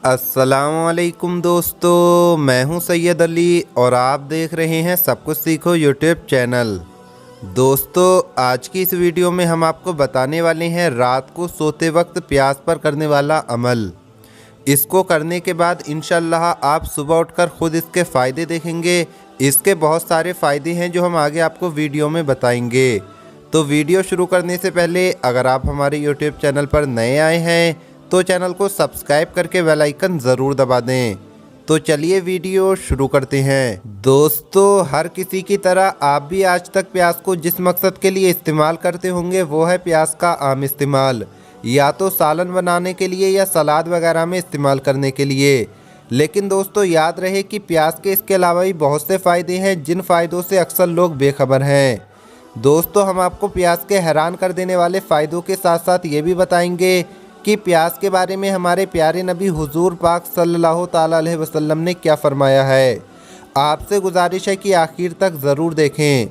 अस्सलामुअलैकुम दोस्तों, मैं हूं सैयद अली और आप देख रहे हैं सब कुछ सीखो यूट्यूब चैनल। दोस्तों, आज की इस वीडियो में हम आपको बताने वाले हैं रात को सोते वक्त प्यास पर करने वाला अमल। इसको करने के बाद इंशाल्लाह आप सुबह उठकर खुद इसके फ़ायदे देखेंगे। इसके बहुत सारे फ़ायदे हैं जो हम आगे आपको वीडियो में बताएंगे। तो वीडियो शुरू करने से पहले अगर आप हमारे यूट्यूब चैनल पर नए आए हैं तो चैनल को सब्सक्राइब करके बेल आइकन ज़रूर दबा दें। तो चलिए वीडियो शुरू करते हैं। दोस्तों, हर किसी की तरह आप भी आज तक प्याज को जिस मकसद के लिए इस्तेमाल करते होंगे वो है प्याज का आम इस्तेमाल, या तो सालन बनाने के लिए या सलाद वगैरह में इस्तेमाल करने के लिए। लेकिन दोस्तों, याद रहे कि प्याज के इसके अलावा भी बहुत से फ़ायदे हैं जिन फ़ायदों से अक्सर लोग बेखबर हैं। दोस्तों, हम आपको प्याज के हैरान कर देने वाले फ़ायदों के साथ साथ ये भी बताएंगे कि प्याज के बारे में हमारे प्यारे नबी हुजूर पाक सल्लल्लाहु ताला अलैहि वसल्लम ने क्या फरमाया है। आपसे गुजारिश है कि आखिर तक ज़रूर देखें।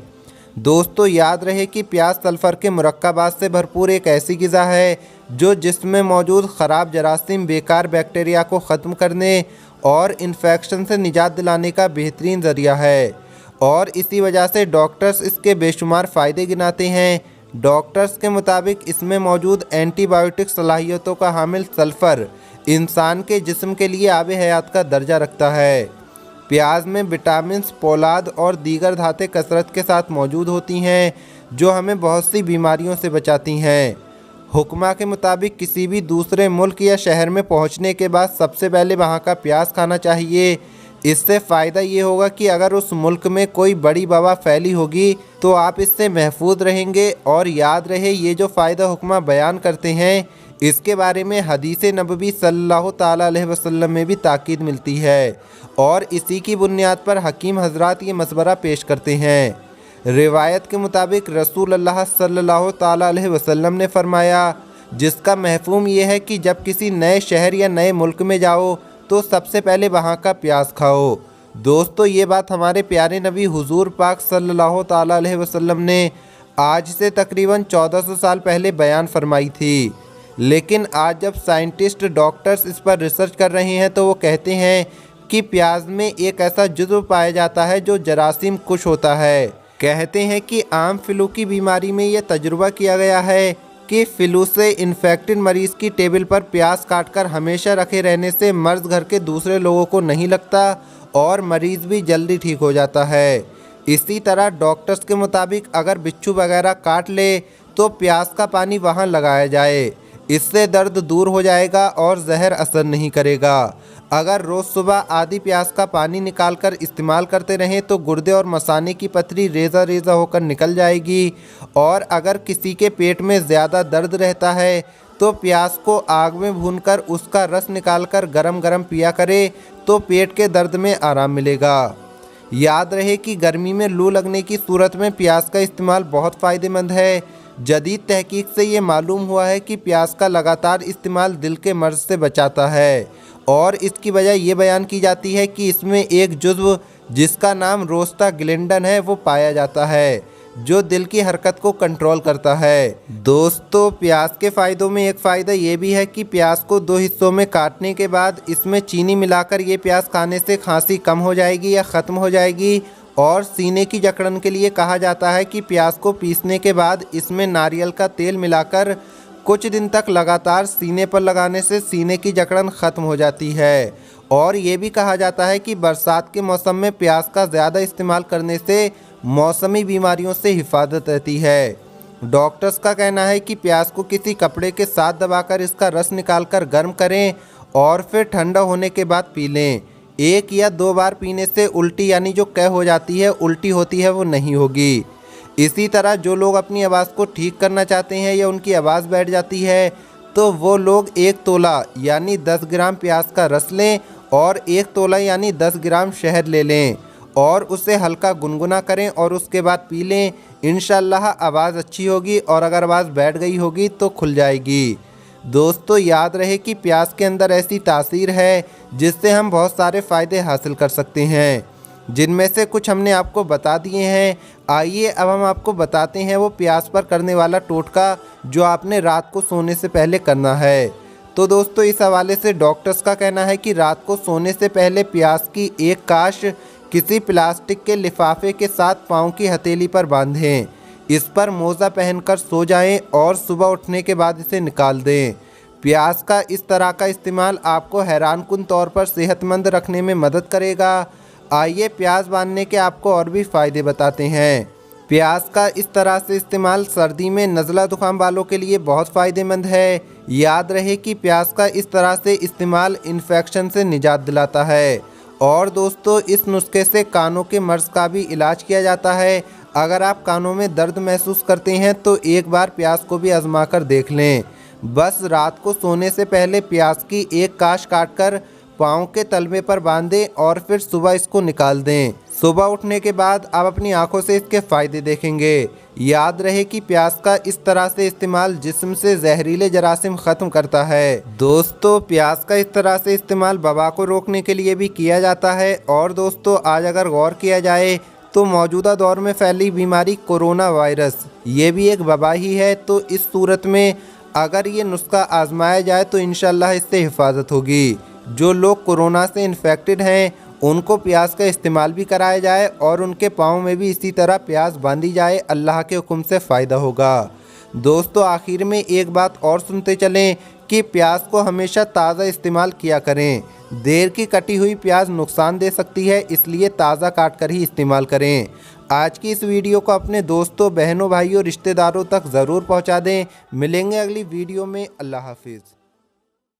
दोस्तों, याद रहे कि प्याज सल्फ़र के मुरक्कबात से भरपूर एक ऐसी ग़िज़ा है जो जिस्म में मौजूद ख़राब जरासीम, बेकार बैक्टीरिया को ख़त्म करने और इन्फेक्शन से निजात दिलाने का बेहतरीन ज़रिया है। और इसी वजह से डॉक्टर्स इसके बेशुमार फ़ायदे गिनाते हैं। डॉक्टर्स के मुताबिक इसमें मौजूद एंटीबायोटिक सलाहियतों का हामिल सल्फ़र इंसान के जिस्म के लिए आब हयात का दर्जा रखता है। प्याज में विटामिन्स, पोलाद और दीगर धातें कसरत के साथ मौजूद होती हैं जो हमें बहुत सी बीमारियों से बचाती हैं। हुक्मा के मुताबिक किसी भी दूसरे मुल्क या शहर में पहुंचने के बाद सबसे पहले वहां का प्याज खाना चाहिए। इससे फ़ायदा ये होगा कि अगर उस मुल्क में कोई बड़ी वबा फैली होगी तो आप इससे महफूज रहेंगे। और याद रहे, ये जो फ़ायदा हुक्मा बयान करते हैं इसके बारे में हदीस नबवी सल्लल्लाहु ताला अलैहि वसल्लम में भी ताकीद मिलती है और इसी की बुनियाद पर हकीम हजरात ये मशवरा पेश करते हैं। रिवायत के मुताबिक रसूल अल्लाह सल्लल्लाहु ताला अलैहि वसल्लम ने फरमाया, जिसका महफूम ये है कि जब किसी नए शहर या नए मुल्क में जाओ तो सबसे पहले वहाँ का प्याज खाओ। दोस्तों, ये बात हमारे प्यारे नबी हुजूर पाक सल्लल्लाहु ताला अलैहि वसल्लम ने आज से तकरीबन 1400 साल पहले बयान फरमाई थी। लेकिन आज जब साइंटिस्ट, डॉक्टर्स इस पर रिसर्च कर रहे हैं तो वो कहते हैं कि प्याज में एक ऐसा जुज़्व पाया जाता है जो जरासीम कुश होता है। कहते हैं कि आम फ्लू की बीमारी में यह तजुर्बा किया गया है कि फ्लू से इन्फेक्टेड मरीज़ की टेबल पर प्याज काटकर हमेशा रखे रहने से मर्ज घर के दूसरे लोगों को नहीं लगता और मरीज़ भी जल्दी ठीक हो जाता है। इसी तरह डॉक्टर्स के मुताबिक अगर बिच्छू वगैरह काट ले तो प्याज का पानी वहां लगाया जाए, इससे दर्द दूर हो जाएगा और जहर असर नहीं करेगा। अगर रोज़ सुबह आधी प्याज का पानी निकालकर इस्तेमाल करते रहें तो गुर्दे और मसाने की पथरी रेज़ा रेज़ा होकर निकल जाएगी। और अगर किसी के पेट में ज़्यादा दर्द रहता है तो प्याज को आग में भूनकर उसका रस निकालकर गरम गरम पिया करे तो पेट के दर्द में आराम मिलेगा। याद रहे कि गर्मी में लू लगने की सूरत में प्याज का इस्तेमाल बहुत फ़ायदेमंद है। जदीद तहकीक से ये मालूम हुआ है कि प्याज का लगातार इस्तेमाल दिल के मर्ज से बचाता है और इसकी वजह ये बयान की जाती है कि इसमें एक जुज़्व जिसका नाम रोस्टाग्लैंडन है वो पाया जाता है जो दिल की हरकत को कंट्रोल करता है। दोस्तों, प्याज के फ़ायदों में एक फ़ायदा ये भी है कि प्याज को 2 हिस्सों में काटने के बाद इसमें चीनी मिलाकर ये प्याज खाने से खांसी कम हो जाएगी या ख़त्म हो जाएगी। और सीने की जकड़न के लिए कहा जाता है कि प्याज को पीसने के बाद इसमें नारियल का तेल मिलाकर कुछ दिन तक लगातार सीने पर लगाने से सीने की जकड़न ख़त्म हो जाती है। और ये भी कहा जाता है कि बरसात के मौसम में प्याज का ज़्यादा इस्तेमाल करने से मौसमी बीमारियों से हिफाजत रहती है। डॉक्टर्स का कहना है कि प्याज को किसी कपड़े के साथ दबाकर इसका रस निकालकर गर्म करें और फिर ठंडा होने के बाद पी लें। 1 या 2 बार पीने से उल्टी यानी जो कह हो जाती है, उल्टी होती है, वो नहीं होगी। इसी तरह जो लोग अपनी आवाज़ को ठीक करना चाहते हैं या उनकी आवाज़ बैठ जाती है तो वो लोग 1 तोला यानी 10 ग्राम प्याज का रस लें और 1 तोला यानी 10 ग्राम शहद ले लें और उसे हल्का गुनगुना करें और उसके बाद पी लें। इंशाल्लाह आवाज़ अच्छी होगी और अगर आवाज़ बैठ गई होगी तो खुल जाएगी। दोस्तों, याद रहे कि प्याज के अंदर ऐसी तासीर है जिससे हम बहुत सारे फ़ायदे हासिल कर सकते हैं, जिनमें से कुछ हमने आपको बता दिए हैं। आइए अब हम आपको बताते हैं वो प्याज पर करने वाला टोटका जो आपने रात को सोने से पहले करना है। तो दोस्तों इस हवाले से डॉक्टर्स का कहना है कि रात को सोने से पहले प्याज की एक काश किसी प्लास्टिक के लिफाफे के साथ पाँव की हथेली पर बांधें। इस पर मोज़ा पहनकर सो जाएं और सुबह उठने के बाद इसे निकाल दें। प्याज का इस तरह का इस्तेमाल आपको हैरानकुन तौर पर सेहतमंद रखने में मदद करेगा। आइए प्याज बांधने के आपको और भी फ़ायदे बताते हैं। प्याज का इस तरह से इस्तेमाल सर्दी में नज़ला जुकाम वालों के लिए बहुत फ़ायदेमंद है। याद रहे कि प्याज का इस तरह से इस्तेमाल इन्फेक्शन से निजात दिलाता है। और दोस्तों इस नुस्खे से कानों के मर्ज़ का भी इलाज किया जाता है। अगर आप कानों में दर्द महसूस करते हैं तो एक बार प्याज को भी आजमा कर देख लें। बस रात को सोने से पहले प्याज की एक काश काटकर पाँव के तलवे पर बांधें और फिर सुबह इसको निकाल दें। सुबह उठने के बाद आप अपनी आंखों से इसके फ़ायदे देखेंगे। याद रहे कि प्याज का इस तरह से इस्तेमाल जिस्म से जहरीले जरासीम ख़त्म करता है। दोस्तों प्याज का इस तरह से इस्तेमाल वबा को रोकने के लिए भी किया जाता है। और दोस्तों आज अगर गौर किया जाए तो मौजूदा दौर में फैली बीमारी कोरोना वायरस ये भी एक वबा ही है। तो इस सूरत में अगर ये नुस्खा आजमाया जाए तो इंशाल्लाह इससे हिफाजत होगी। जो लोग कोरोना से इन्फेक्टेड हैं उनको प्याज का इस्तेमाल भी कराया जाए और उनके पाँव में भी इसी तरह प्याज बांधी जाए। अल्लाह के हुक्म से फ़ायदा होगा। दोस्तों आखिर में एक बात और सुनते चलें कि प्याज को हमेशा ताज़ा इस्तेमाल किया करें। देर की कटी हुई प्याज नुकसान दे सकती है, इसलिए ताज़ा काट कर ही इस्तेमाल करें। आज की इस वीडियो को अपने दोस्तों, बहनों, भाइयों, रिश्तेदारों तक ज़रूर पहुंचा दें। मिलेंगे अगली वीडियो में। अल्लाह हाफिज़।